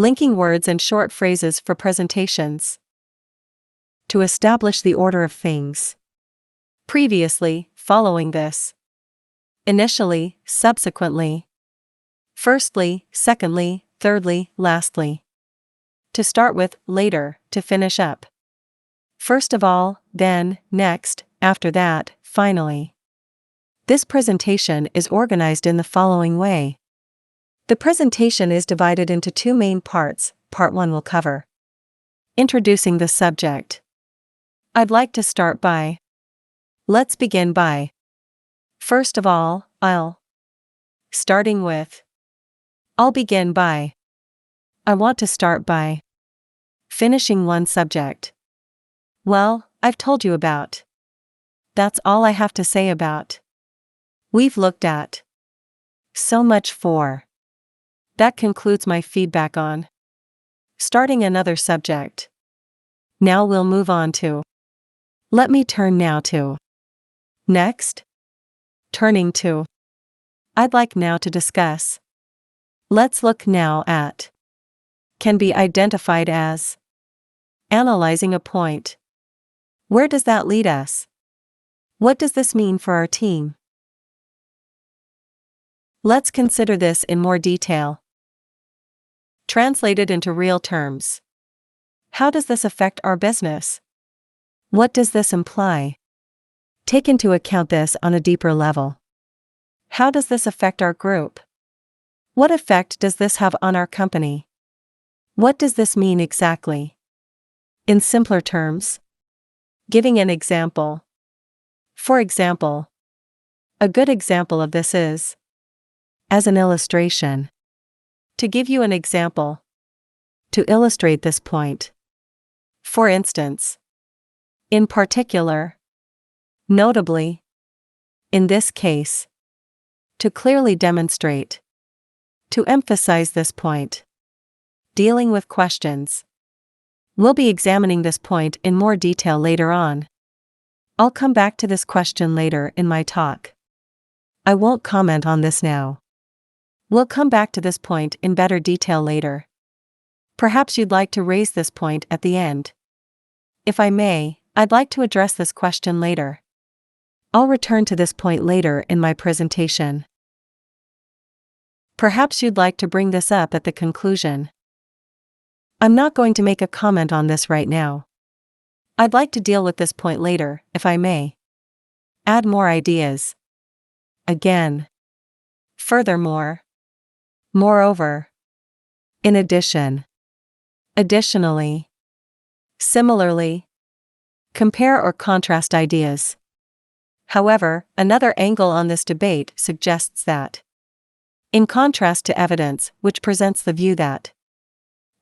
Linking words and short phrases for presentations. To establish the order of things. Previously, following this. Initially, subsequently. Firstly, secondly, thirdly, lastly. To start with, later, to finish up. First of all, then, next, after that, finally. This presentation is organized in the following way. The presentation is divided into two main parts. Part 1 will cover introducing the subject. I'd like to start by. Let's begin by. First of all, starting with. I'll begin by. I want to start by. Finishing one subject. Well, I've told you about. That's all I have to say about. We've looked at. So much for. That concludes my feedback on. Starting another subject. Now we'll move on to. Let me turn now to. Next. Turning to. I'd like now to discuss. Let's look now at. Can be identified as. Analyzing a point. Where does that lead us? What does this mean for our team? Let's consider this in more detail. Translated into real terms. How does this affect our business? What does this imply? Take into account this on a deeper level. How does this affect our group? What effect does this have on our company? What does this mean exactly? In simpler terms. Giving an example. For example. A good example of this is. As an illustration. To give you an example. To illustrate this point. For instance. In particular. Notably. In this case. To clearly demonstrate. To emphasize this point. Dealing with questions. We'll be examining this point in more detail later on. I'll come back to this question later in my talk. I won't comment on this now. We'll come back to this point in better detail later. Perhaps you'd like to raise this point at the end. If I may, I'd like to address this question later. I'll return to this point later in my presentation. Perhaps you'd like to bring this up at the conclusion. I'm not going to make a comment on this right now. I'd like to deal with this point later, if I may. Add more ideas. Again. Furthermore. Moreover. In addition. Additionally. Similarly. Compare or contrast ideas. However, another angle on this debate suggests that. In contrast to evidence which presents the view that.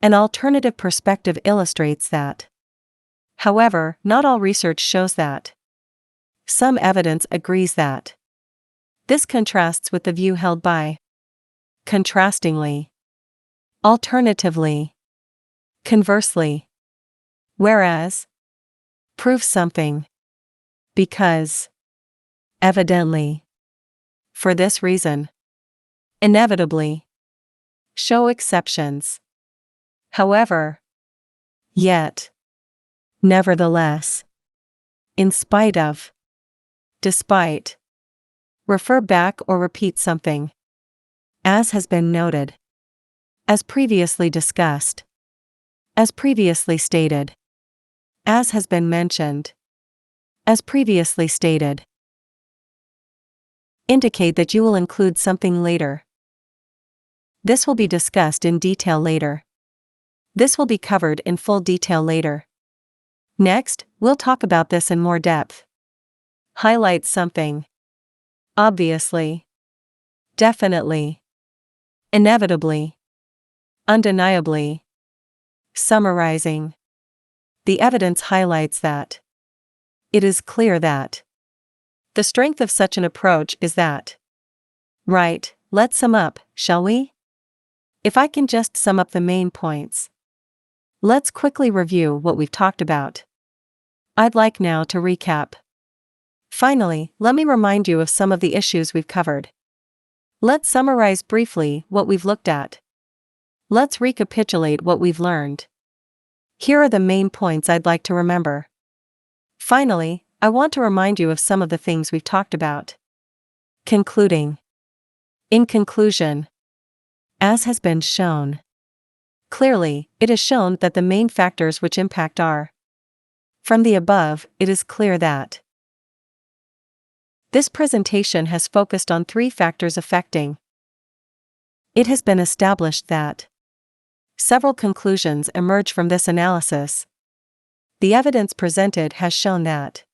An alternative perspective illustrates that. However, not all research shows that. Some evidence agrees that. This contrasts with the view held by. Contrastingly. Alternatively. Conversely. Whereas. Prove something. Because. Evidently. For this reason. Inevitably. Show exceptions. However. Yet. Nevertheless. In spite of. Despite. Refer back or repeat something. As has been noted. As previously discussed. As previously stated. As has been mentioned. As previously stated. Indicate that you will include something later. This will be discussed in detail later. This will be covered in full detail later. Next, we'll talk about this in more depth. Highlight something. Obviously. Definitely. Inevitably. Undeniably. Summarizing. The evidence highlights that. It is clear that. The strength of such an approach is that. Right, let's sum up, shall we? If I can just sum up the main points. Let's quickly review what we've talked about. I'd like now to recap. Finally, let me remind you of some of the issues we've covered. Let's summarize briefly what we've looked at. Let's recapitulate what we've learned. Here are the main points I'd like to remember. Finally, I want to remind you of some of the things we've talked about. Concluding. In conclusion, as has been shown. Clearly, it is shown that the main factors which impact are. From the above, it is clear that this presentation has focused on 3 factors affecting. It has been established that several conclusions emerge from this analysis. The evidence presented has shown that